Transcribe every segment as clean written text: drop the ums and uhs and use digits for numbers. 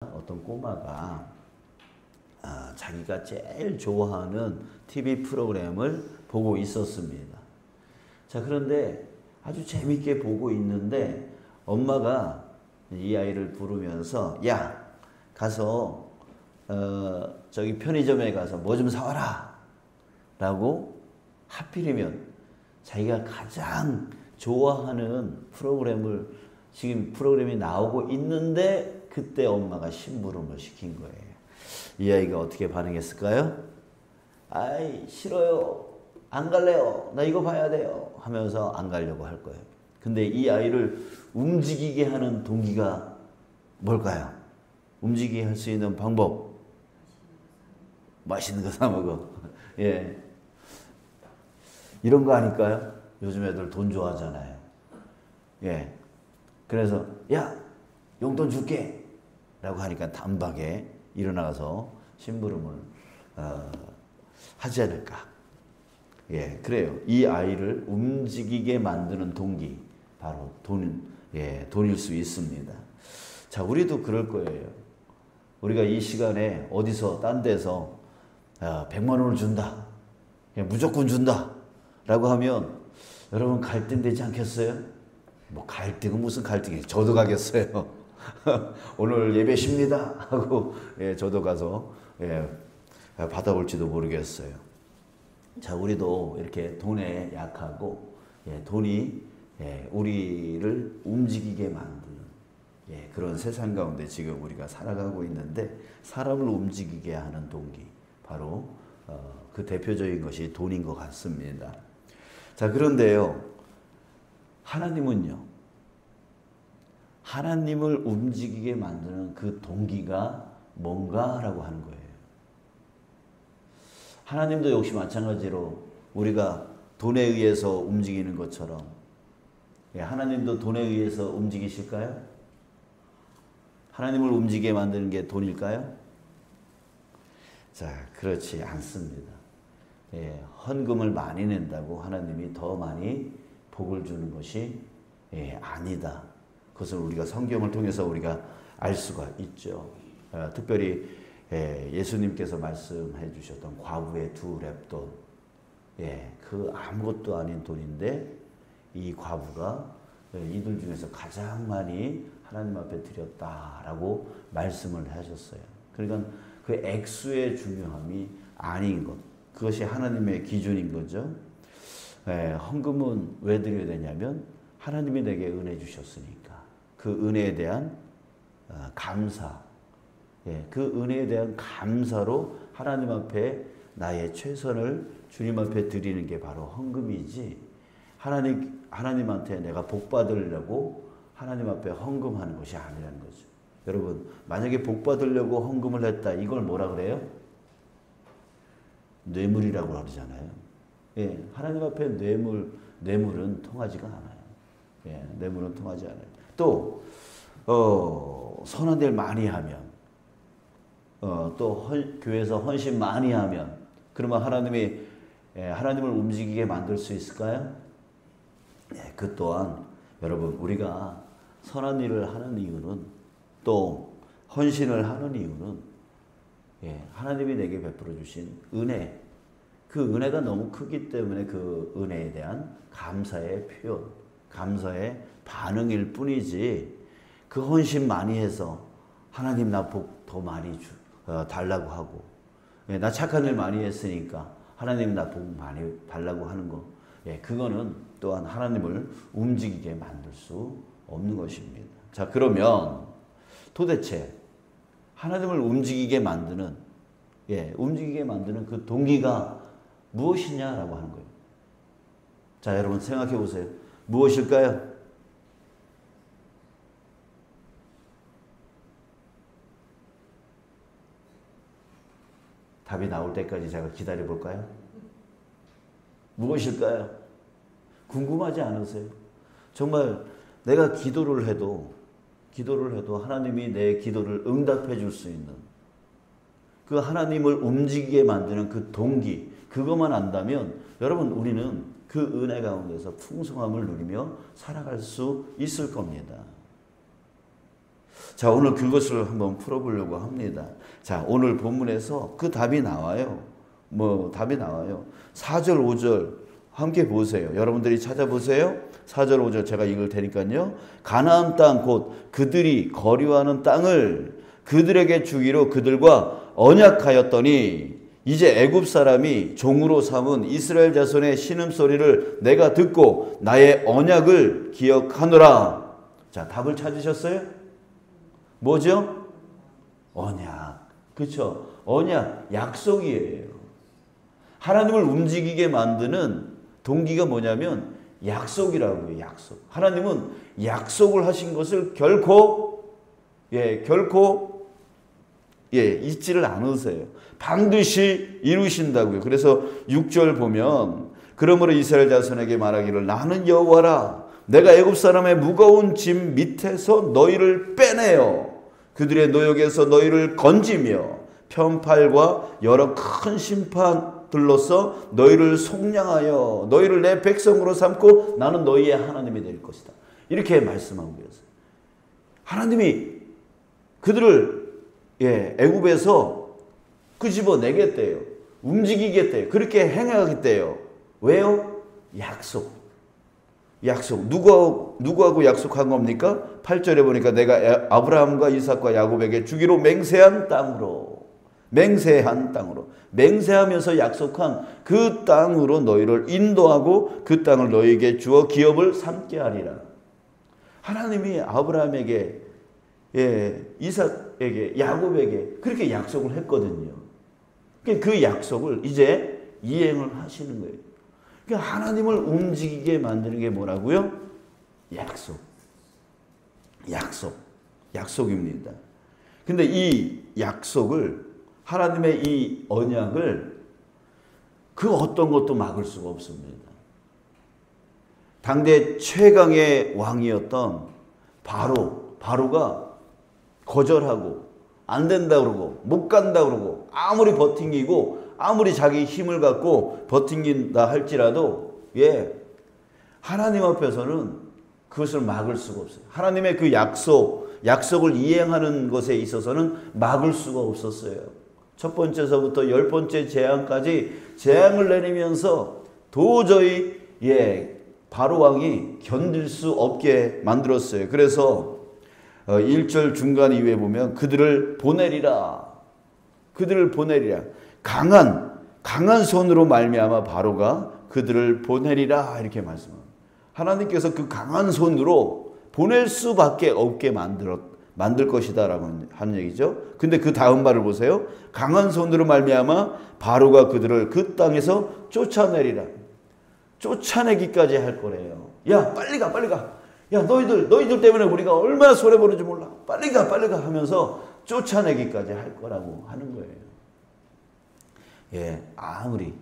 어떤 꼬마가 자기가 제일 좋아하는 TV 프로그램을 보고 있었습니다. 자, 그런데 아주 재밌게 보고 있는데 엄마가 이 아이를 부르면서 야, 가서 저기 편의점에 가서 뭐 좀 사와라 라고 하필이면 자기가 가장 좋아하는 지금 프로그램이 나오고 있는데 그때 엄마가 심부름을 시킨 거예요. 이 아이가 어떻게 반응했을까요? 아이, 싫어요. 안 갈래요. 나 이거 봐야 돼요. 하면서 안 가려고 할 거예요. 근데 이 아이를 움직이게 하는 동기가 뭘까요? 움직이게 할 수 있는 방법. 맛있는 거 사 먹어. 예. 이런 거 아닐까요? 요즘 애들 돈 좋아하잖아요. 예. 그래서, 야, 용돈 줄게. 라고 하니까 단박에 일어나서 심부름을 하지 않을까. 예, 그래요. 이 아이를 움직이게 만드는 동기, 바로 돈일 수 있습니다. 자, 우리도 그럴 거예요. 우리가 이 시간에 어디서, 딴 데서 100만 원을 준다. 그냥 무조건 준다. 라고 하면 여러분 갈등되지 않겠어요? 뭐 갈등은 무슨 갈등이에요. 저도 가겠어요. 오늘 예배 쉽니다. 하고 저도 가서 받아올지도 모르겠어요. 자, 우리도 이렇게 돈에 약하고 돈이 우리를 움직이게 만드는 그런 세상 가운데 지금 우리가 살아가고 있는데 사람을 움직이게 하는 동기, 바로 그 대표적인 것이 돈인 것 같습니다. 자, 그런데요, 하나님은요, 하나님을 움직이게 만드는 그 동기가 뭔가라고 하는 거예요. 하나님도 역시 마찬가지로 우리가 돈에 의해서 움직이는 것처럼 하나님도 돈에 의해서 움직이실까요? 하나님을 움직이게 만드는 게 돈일까요? 자, 그렇지 않습니다. 헌금을 많이 낸다고 하나님이 더 많이 복을 주는 것이 아니다. 그것을 우리가 성경을 통해서 우리가 알 수가 있죠. 특별히 예수님께서 말씀해 주셨던 과부의 2렙돈, 그 아무것도 아닌 돈인데 이 과부가 이들 중에서 가장 많이 하나님 앞에 드렸다라고 말씀을 하셨어요. 그러니까 그 액수의 중요함이 아닌 것, 그것이 하나님의 기준인 거죠. 헌금은 왜 드려야 되냐면 하나님이 내게 은혜 주셨으니까 그 은혜에 대한 감사, 그 은혜에 대한 감사로 하나님 앞에 나의 최선을 주님 앞에 드리는 게 바로 헌금이지, 하나님한테 내가 복 받으려고 하나님 앞에 헌금하는 것이 아니라는 거죠. 여러분, 만약에 복 받으려고 헌금을 했다, 이걸 뭐라 그래요? 뇌물이라고 그러잖아요. 하나님 앞에 뇌물은 통하지가 않아요. 뇌물은 통하지 않아요. 또 선한 일 많이 하면, 또 교회에서 헌신 많이 하면, 그러면 하나님을 움직이게 만들 수 있을까요? 그 또한 여러분, 우리가 선한 일을 하는 이유는, 또 헌신을 하는 이유는 하나님이 내게 베풀어 주신 은혜, 그 은혜가 너무 크기 때문에 그 은혜에 대한 감사의 표현, 감사의 반응일 뿐이지, 그 헌신 많이 해서 하나님 나 복 더 많이 달라고 하고, 나 착한 일 많이 했으니까 하나님 나 복 많이 달라고 하는 거, 그거는 또한 하나님을 움직이게 만들 수 없는 것입니다. 자, 그러면 도대체 하나님을 움직이게 만드는 그 동기가 무엇이냐라고 하는 거예요. 자, 여러분 생각해 보세요. 무엇일까요? 답이 나올 때까지 제가 기다려 볼까요? 무엇일까요? 궁금하지 않으세요? 정말 내가 기도를 해도 하나님이 내 기도를 응답해 줄 수 있는, 그 하나님을 움직이게 만드는 그 동기, 그것만 안다면 여러분, 우리는 그 은혜 가운데서 풍성함을 누리며 살아갈 수 있을 겁니다. 자, 오늘 그것을 한번 풀어보려고 합니다. 자, 오늘 본문에서 그 답이 나와요. 답이 나와요. 4절, 5절 함께 보세요. 여러분들이 찾아보세요. 4절, 5절 제가 읽을 테니까요. 가나안 땅 곧 그들이 거류하는 땅을 그들에게 주기로 그들과 언약하였더니 이제 애굽 사람이 종으로 삼은 이스라엘 자손의 신음소리를 내가 듣고 나의 언약을 기억하노라. 자, 답을 찾으셨어요? 뭐죠? 언약. 그렇죠? 언약, 약속이에요. 하나님을 움직이게 만드는 동기가 뭐냐면 약속이라고요. 약속. 하나님은 약속을 하신 것을 결코 잊지를 않으세요. 반드시 이루신다고요. 그래서 6절 보면 그러므로 이스라엘 자손에게 말하기를 나는 여호와라. 내가 애굽 사람의 무거운 짐 밑에서 너희를 빼내어 그들의 노역에서 너희를 건지며 편팔과 여러 큰 심판들로서 너희를 속량하여 너희를 내 백성으로 삼고 나는 너희의 하나님이 될 것이다. 이렇게 말씀하고 계세요. 하나님이 그들을 애굽에서 끄집어내겠대요. 움직이겠대요. 그렇게 행하겠대요. 왜요? 약속. 누구하고 약속한 겁니까? 8절에 보니까 내가 아브라함과 이삭과 야곱에게 주기로 맹세한 땅으로 맹세하면서 약속한 그 땅으로 너희를 인도하고 그 땅을 너희에게 주어 기업을 삼게 하리라. 하나님이 아브라함에게 이삭에게 야곱에게 그렇게 약속을 했거든요. 그 약속을 이제 이행을 하시는 거예요. 그러니까 하나님을 움직이게 만드는 게 뭐라고요? 약속입니다. 근데 이 약속을 하나님의 이 언약을 그 어떤 것도 막을 수가 없습니다. 당대 최강의 왕이었던 바로가 거절하고 안 된다 그러고 못 간다 그러고 아무리 버팅기고 아무리 자기 힘을 갖고 버팅긴다 할지라도 하나님 앞에서는 그것을 막을 수가 없어요. 하나님의 그 약속을 이행하는 것에 있어서는 막을 수가 없었어요. 첫 번째서부터 10번째 재앙까지 재앙을 내리면서 도저히 바로 왕이 견딜 수 없게 만들었어요. 그래서 1절 중간 이후에 보면 그들을 보내리라. 강한 손으로 말미암아 바로가 그들을 보내리라 이렇게 말씀합니다. 하나님께서 그 강한 손으로 보낼 수밖에 없게 만들 것이다 라고 하는 얘기죠. 근데 그 다음 말을 보세요. 강한 손으로 말미암아 바로가 그들을 그 땅에서 쫓아내리라. 쫓아내기까지 할 거래요. 야 빨리 가. 야 너희들 때문에 우리가 얼마나 손해보는지 몰라. 빨리 가 하면서 쫓아내기까지 할 거라고 하는 거예요. 아무리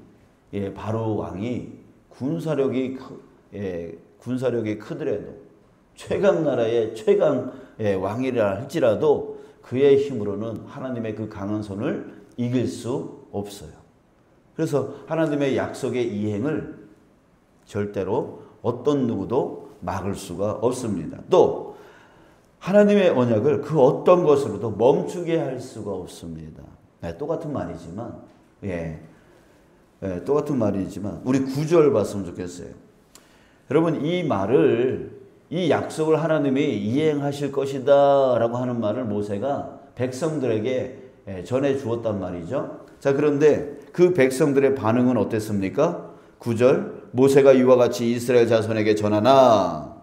바로 왕이 군사력이 크더라도 최강 나라의 최강 왕이라 할지라도 그의 힘으로는 하나님의 그 강한 손을 이길 수 없어요. 그래서 하나님의 약속의 이행을 절대로 어떤 누구도 막을 수가 없습니다. 또 하나님의 언약을 그 어떤 것으로도 멈추게 할 수가 없습니다. 똑같은 말이지만 우리 9절 봤으면 좋겠어요. 여러분 이 약속을 하나님이 이행하실 것이다 라고 하는 말을 모세가 백성들에게 전해 주었단 말이죠. 자, 그런데 그 백성들의 반응은 어땠습니까? 9절 모세가 이와 같이 이스라엘 자손에게 전하나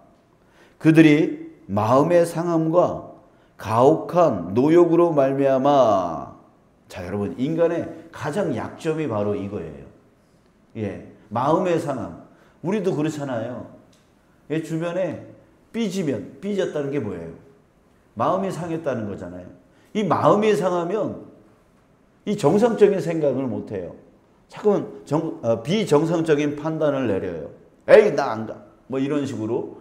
그들이 마음의 상함과 가혹한 노역으로 말미암아. 자, 여러분 인간의 가장 약점이 바로 이거예요. 마음의 상함. 우리도 그렇잖아요. 주변에 삐졌다는 게 뭐예요? 마음이 상했다는 거잖아요. 이 마음이 상하면 이 정상적인 생각을 못해요. 자꾸만 비정상적인 판단을 내려요. 에이 나 안 가. 뭐 이런 식으로.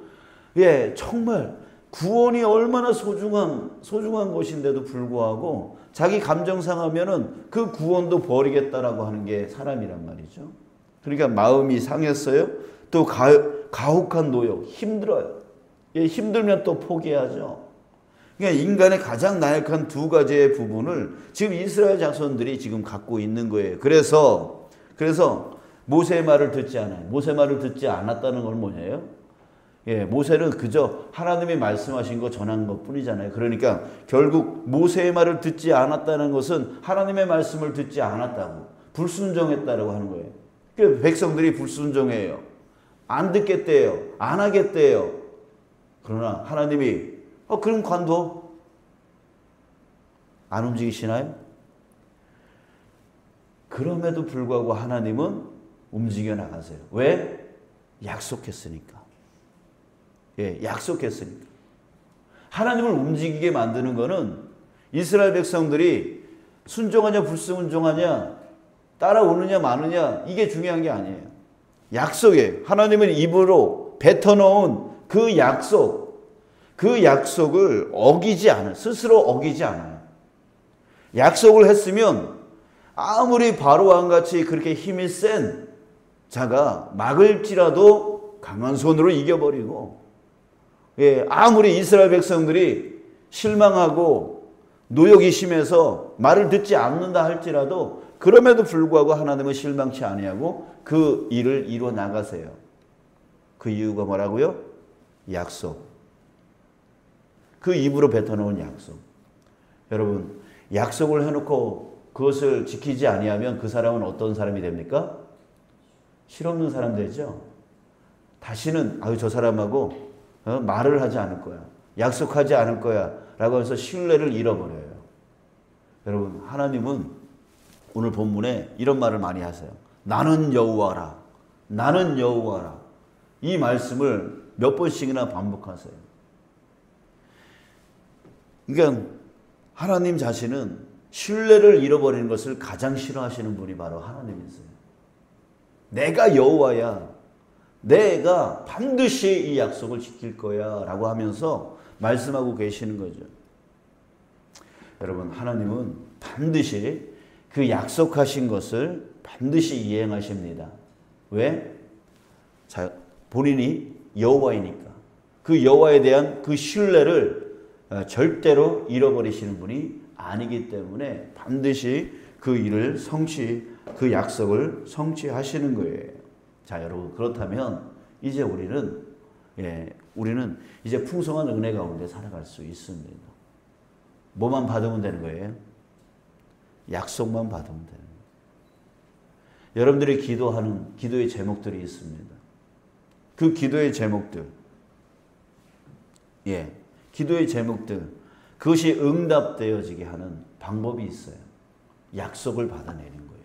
정말 구원이 얼마나 소중한 것인데도 불구하고 자기 감정 상하면은 그 구원도 버리겠다라고 하는 게 사람이란 말이죠. 그러니까 마음이 상했어요. 또 가혹한 노역, 힘들어요. 힘들면 또 포기하죠. 그러니까 인간의 가장 나약한 두 가지의 부분을 지금 이스라엘 자손들이 지금 갖고 있는 거예요. 그래서 모세의 말을 듣지 않아요. 모세 말을 듣지 않았다는 건 뭐예요? 예, 모세는 그저 하나님이 말씀하신 거 전한 것 뿐이잖아요. 그러니까 결국 모세의 말을 듣지 않았다는 것은 하나님의 말씀을 듣지 않았다고, 불순종했다라고 하는 거예요. 그 백성들이 불순종해요. 안 듣겠대요. 안 하겠대요. 그러나 하나님이 그럼 관둬. 안 움직이시나요? 그럼에도 불구하고 하나님은 움직여 나가세요. 왜? 약속했으니까. 예, 약속했으니까. 하나님을 움직이게 만드는 거는 이스라엘 백성들이 순종하냐 불순종하냐, 따라오느냐 마느냐, 이게 중요한 게 아니에요. 약속에 하나님은 입으로 뱉어놓은 그 약속을 어기지 않아요. 스스로 어기지 않아요. 약속을 했으면 아무리 바로왕 같이 그렇게 힘이 센 자가 막을지라도 강한 손으로 이겨버리고, 예, 아무리 이스라엘 백성들이 실망하고 노역이 심해서 말을 듣지 않는다 할지라도 그럼에도 불구하고 하나님은 실망치 아니하고 그 일을 이루어 나가세요. 그 이유가 뭐라고요? 약속. 그 입으로 뱉어놓은 약속. 여러분, 약속을 해놓고 그것을 지키지 아니하면 그 사람은 어떤 사람이 됩니까? 실없는 사람 되죠. 다시는 저 사람하고 말을 하지 않을 거야. 약속하지 않을 거야. 라고 해서 신뢰를 잃어버려요. 여러분, 하나님은 오늘 본문에 이런 말을 많이 하세요. 나는 여호와라. 나는 여호와라. 이 말씀을 몇 번씩이나 반복하세요. 그러니까 하나님 자신은 신뢰를 잃어버리는 것을 가장 싫어하시는 분이 바로 하나님이세요. 내가 여호와야. 내가 반드시 이 약속을 지킬 거야 라고 하면서 말씀하고 계시는 거죠. 여러분, 하나님은 반드시 그 약속하신 것을 반드시 이행하십니다. 왜? 본인이 여호와이니까. 그 여호와에 대한 그 신뢰를 절대로 잃어버리시는 분이 아니기 때문에 반드시 그 일을 그 약속을 성취하시는 거예요. 자, 여러분, 그렇다면 이제 우리는 이제 풍성한 은혜 가운데 살아갈 수 있습니다. 뭐만 받으면 되는 거예요? 약속만 받으면 되는 거예요. 여러분들이 기도하는 기도의 제목들이 있습니다. 그 기도의 제목들, 기도의 제목들, 그것이 응답되어지게 하는 방법이 있어요. 약속을 받아내는 거예요.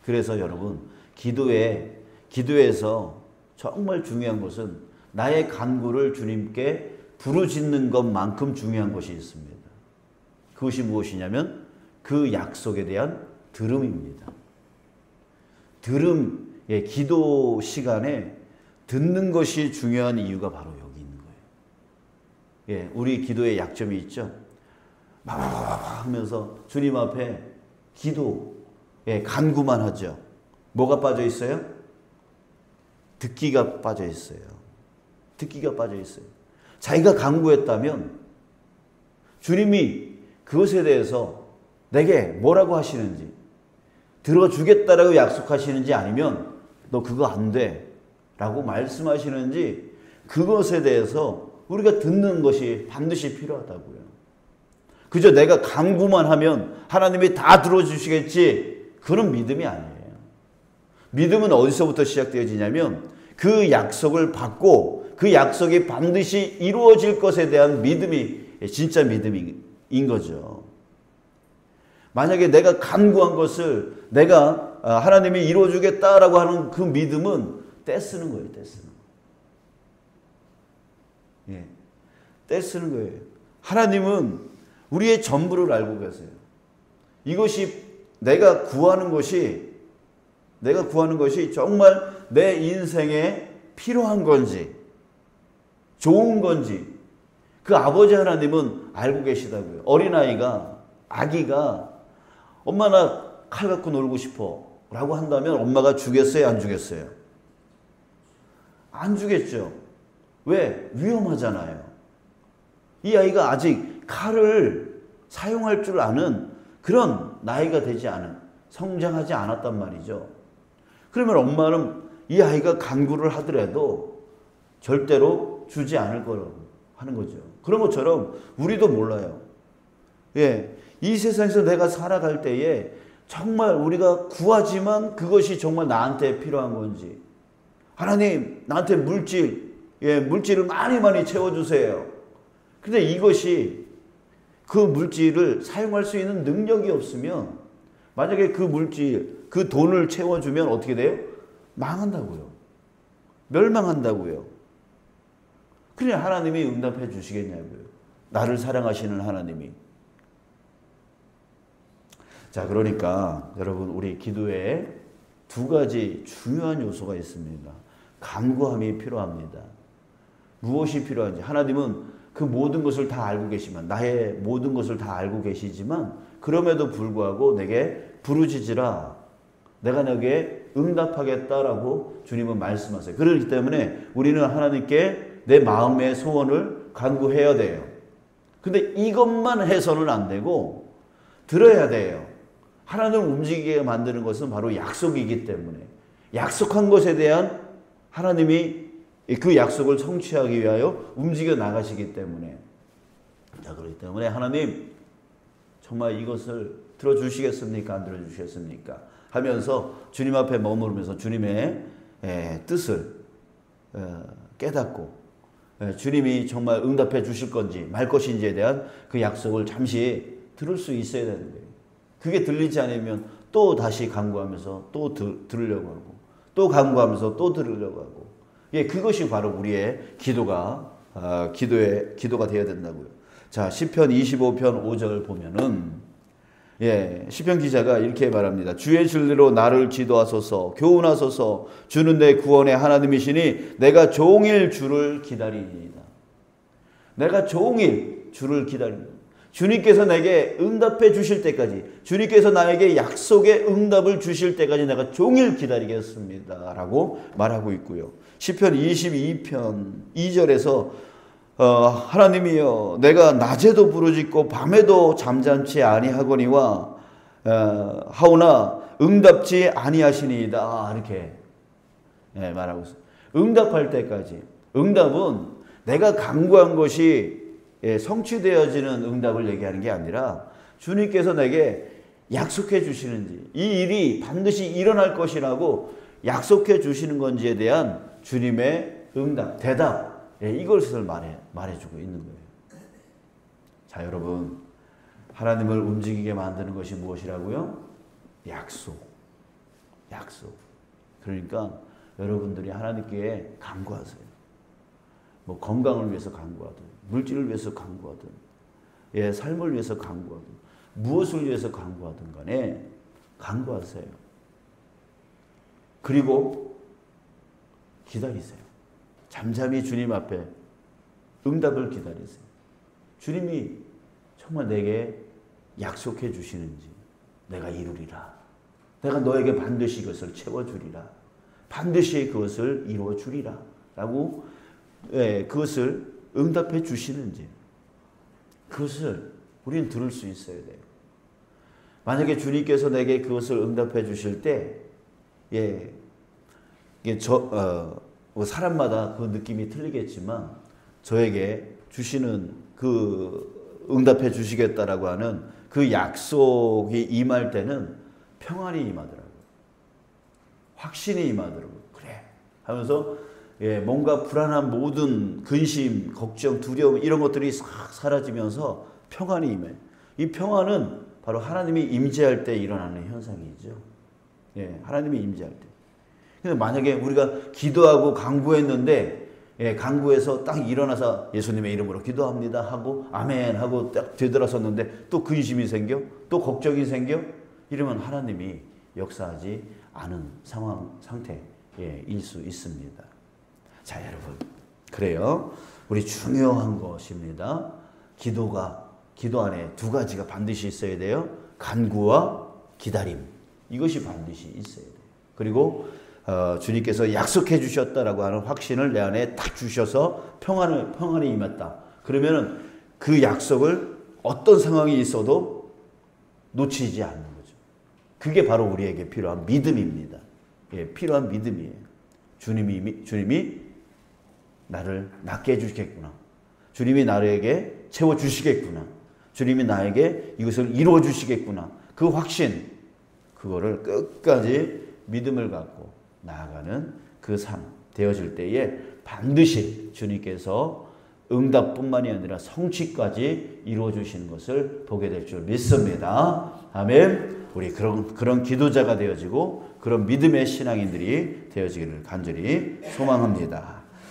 그래서 여러분, 기도에서 정말 중요한 것은 나의 간구를 주님께 부르짖는 것만큼 중요한 것이 있습니다. 그것이 무엇이냐면 그 약속에 대한 들음입니다. 기도 시간에 듣는 것이 중요한 이유가 바로 여기 있는 거예요. 우리 기도에 약점이 있죠. 하면서 주님 앞에 간구만 하죠. 뭐가 빠져 있어요? 듣기가 빠져 있어요. 듣기가 빠져 있어요. 자기가 간구했다면 주님이 그것에 대해서 내게 뭐라고 하시는지, 들어주겠다라고 약속하시는지, 아니면 너 그거 안 돼 라고 말씀하시는지, 그것에 대해서 우리가 듣는 것이 반드시 필요하다고요. 그저 내가 간구만 하면 하나님이 다 들어주시겠지, 그런 믿음이 아니에요. 믿음은 어디서부터 시작되어지냐면 그 약속을 받고 그 약속이 반드시 이루어질 것에 대한 믿음이 진짜 믿음인 거죠. 만약에 내가 간구한 것을 내가 하나님이 이루어주겠다라고 하는 그 믿음은 떼쓰는 거예요. 떼쓰는 거예요. 하나님은 우리의 전부를 알고 계세요. 이것이 내가 구하는 것이 정말 내 인생에 필요한 건지 좋은 건지 그 아버지 하나님은 알고 계시다고요. 아기가 엄마 나 칼 갖고 놀고 싶어 라고 한다면 엄마가 주겠어요? 안 주겠어요? 안 주겠죠. 왜? 위험하잖아요. 이 아이가 아직 칼을 사용할 줄 아는 그런 나이가 되지 않은, 성장하지 않았단 말이죠. 그러면 엄마는 이 아이가 간구를 하더라도 절대로 주지 않을 거라고 하는 거죠. 그런 것처럼 우리도 몰라요. 예, 이 세상에서 내가 살아갈 때에 정말 우리가 구하지만 그것이 정말 나한테 필요한 건지, 하나님 나한테 물질을 많이 채워주세요. 근데 이것이 그 물질을 사용할 수 있는 능력이 없으면, 만약에 그 물질, 그 돈을 채워주면 어떻게 돼요? 망한다고요. 멸망한다고요. 그냥 하나님이 응답해 주시겠냐고요. 나를 사랑하시는 하나님이. 자, 그러니까 여러분, 우리 기도에 두 가지 중요한 요소가 있습니다. 간구함이 필요합니다. 무엇이 필요한지, 하나님은 그 모든 것을 다 알고 계시면, 나의 모든 것을 다 알고 계시지만 그럼에도 불구하고 내게 부르짖으라, 내가 너에게 응답하겠다라고 주님은 말씀하세요. 그렇기 때문에 우리는 하나님께 내 마음의 소원을 간구해야 돼요. 근데 이것만 해서는 안 되고 들어야 돼요. 하나님을 움직이게 만드는 것은 바로 약속이기 때문에, 약속한 것에 대한 하나님이 그 약속을 성취하기 위하여 움직여 나가시기 때문에, 자, 그렇기 때문에 하나님 정말 이것을 들어주시겠습니까? 안 들어주시겠습니까? 하면서 주님 앞에 머무르면서 주님의 뜻을 깨닫고, 주님이 정말 응답해 주실 건지 말 것인지에 대한 그 약속을 잠시 들을 수 있어야 되는 거예요. 그게 들리지 않으면 또 다시 간구하면서 또 들으려고 하고, 또 간구하면서 또 들으려고 하고, 예, 그것이 바로 우리의 기도가 되어야 된다고요. 자, 시편 25편 5절 보면은, 예, 시편 기자가 이렇게 말합니다. 주의 진리로 나를 지도하소서, 교훈하소서. 주는 내 구원의 하나님이시니 내가 종일 주를 기다리니이다. 내가 종일 주를 기다립니다. 주님께서 내게 응답해 주실 때까지, 주님께서 나에게 약속의 응답을 주실 때까지 내가 종일 기다리겠습니다 라고 말하고 있고요. 시편 22편 2절에서 하나님이여, 내가 낮에도 부르짖고 밤에도 잠잠치 아니하거니와 하오나 응답지 아니하시니이다, 이렇게 말하고 있어요. 응답할 때까지. 응답은 내가 간구한 것이 성취되어지는 응답을 얘기하는 게 아니라, 주님께서 내게 약속해 주시는지, 이 일이 반드시 일어날 것이라고 약속해 주시는 건지에 대한 주님의 응답, 대답, 이것을 말해주고 있는 거예요. 자, 여러분, 하나님을 움직이게 만드는 것이 무엇이라고요? 약속. 그러니까 여러분들이 하나님께 간구하세요. 뭐 건강을 위해서 간구하든, 물질을 위해서 간구하든, 예, 삶을 위해서 간구하든, 무엇을 위해서 간구하든 간에 간구하세요. 그리고 기다리세요. 잠잠히 주님 앞에 응답을 기다리세요. 주님이 정말 내게 약속해 주시는지 내가 이루리라. 내가 너에게 반드시 그것을 채워주리라. 반드시 그것을 이루어주리라. 라고 그것을 응답해 주시는지, 그것을 우리는 들을 수 있어야 돼요. 만약에 주님께서 내게 그것을 응답해 주실 때, 사람마다 그 느낌이 틀리겠지만 저에게 주시는 그 응답해 주시겠다라고 하는 그 약속이 임할 때는 평안이 임하더라고요. 확신이 임하더라고요. 그래 하면서 뭔가 불안한 모든 근심, 걱정, 두려움 이런 것들이 싹 사라지면서 평안이 임해요. 이 평안은 바로 하나님이 임재할 때 일어나는 현상이죠. 하나님이 임재할 때. 근데 만약에 우리가 기도하고 간구했는데, 간구해서 딱 일어나서 예수님의 이름으로 기도합니다 하고 아멘 하고 딱 되돌아섰는데 또 근심이 생겨, 또 걱정이 생겨, 이러면 하나님이 역사하지 않은 상태일 수 있습니다. 자, 여러분, 그래요. 우리 중요한 것입니다. 기도 안에 두 가지가 반드시 있어야 돼요. 간구와 기다림. 이것이 반드시 있어야 돼요. 그리고 주님께서 약속해 주셨다라고 하는 확신을 내 안에 딱 주셔서 평안이 임했다. 그러면은 그 약속을 어떤 상황이 있어도 놓치지 않는 거죠. 그게 바로 우리에게 필요한 믿음입니다. 예, 필요한 믿음이에요. 주님이 나를 낫게 해주시겠구나. 주님이 나에게 채워주시겠구나. 주님이 나에게 이것을 이루어주시겠구나. 그 확신, 그거를 끝까지 믿음을 갖고 나아가는 그 삶 되어질 때에 반드시 주님께서 응답뿐만이 아니라 성취까지 이루어주시는 것을 보게 될 줄 믿습니다. 아멘. 우리 그런 기도자가 되어지고 그런 믿음의 신앙인들이 되어지기를 간절히 소망합니다.